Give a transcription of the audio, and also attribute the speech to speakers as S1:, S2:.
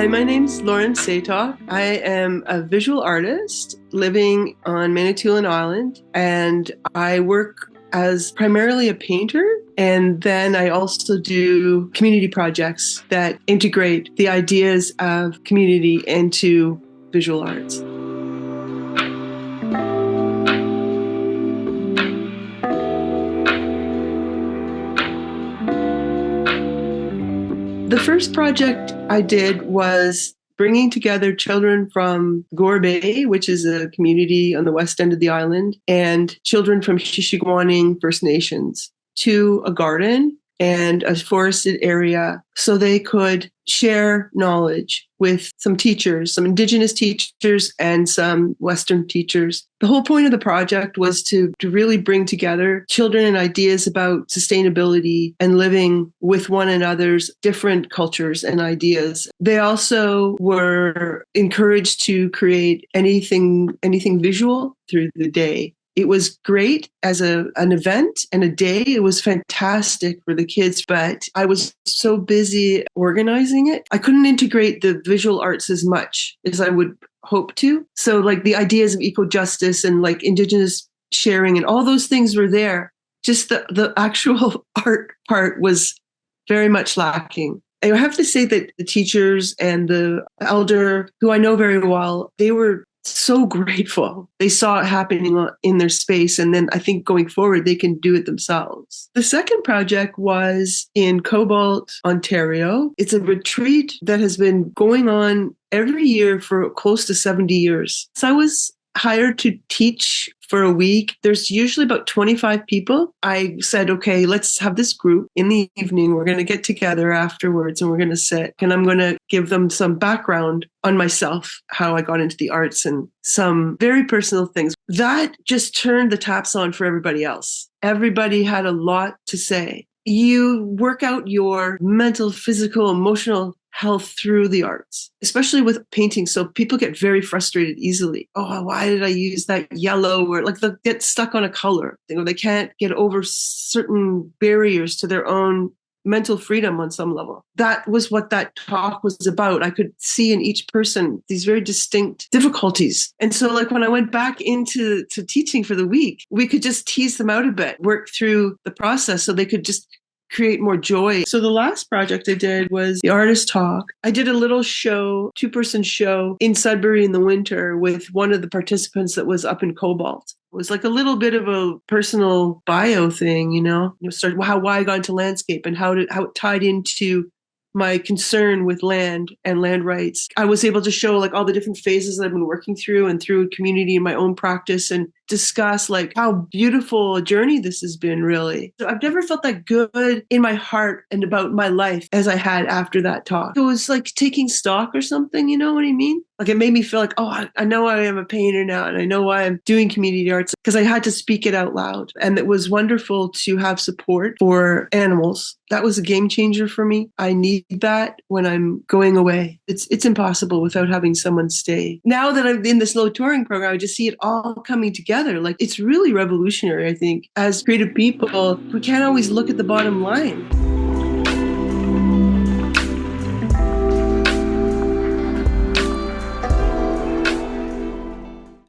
S1: Hi, my name's Lauren Satok. I am a visual artist living on Manatoulin Island, and I work as primarily a painter, and then I also do community projects that integrate the ideas of community into visual arts. The first project I did was bringing together children from Gore Bay, which is a community on the west end of the island, and children from Shishigwaning First Nations to a garden and a forested area so they could share knowledge with some teachers, some Indigenous teachers and some Western teachers. The whole point of the project was to really bring together children and ideas about sustainability and living with one another's different cultures and ideas. They also were encouraged to create anything visual through the day. It was great as an event and a day. It was fantastic for the kids, but I was so busy organizing it. I couldn't integrate the visual arts as much as I would hope to. So like the ideas of EcoJustice and like Indigenous sharing and all those things were there. Just the actual art part was very much lacking. I have to say that the teachers and the elder, who I know very well, they were so grateful. They saw it happening in their space. And then I think going forward, they can do it themselves. The second project was in Cobalt, Ontario. It's a retreat that has been going on every year for close to 70 years. So I was hired to teach for a week. There's usually about 25 people. I said, okay, let's have this group in the evening. We're going to get together afterwards and we're going to sit and I'm going to give them some background on myself, how I got into the arts and some very personal things. That just turned the taps on for everybody else. Everybody had a lot to say. You work out your mental, physical, emotional health through the arts, especially with painting. So people get very frustrated easily. Oh, why did I use that yellow? Or like they'll get stuck on a color, or they can't get over certain barriers to their own mental freedom on some level. That was what that talk was about. I could see in each person these very distinct difficulties. And so like when I went back into teaching for the week, we could just tease them out a bit, work through the process so they could just create more joy. So the last project I did was the artist talk. I did a little show, 2-person show in Sudbury in the winter with one of the participants that was up in Cobalt. It was like a little bit of a personal bio thing, why I got into landscape and how it tied into my concern with land and land rights. I was able to show like all the different phases that I've been working through and through community in my own practice and discuss like how beautiful a journey this has been really. So I've never felt that good in my heart and about my life as I had after that talk. It was like taking stock or something, you know what I mean? Like it made me feel like, oh, I know I am a painter now and I know why I'm doing community arts because I had to speak it out loud. And it was wonderful to have support for animals. That was a game changer for me. I need that when I'm going away. It's impossible without having someone stay. Now that I'm in this low touring program, I just see it all coming together. Like it's really revolutionary, I think. As creative people, we can't always look at the bottom line.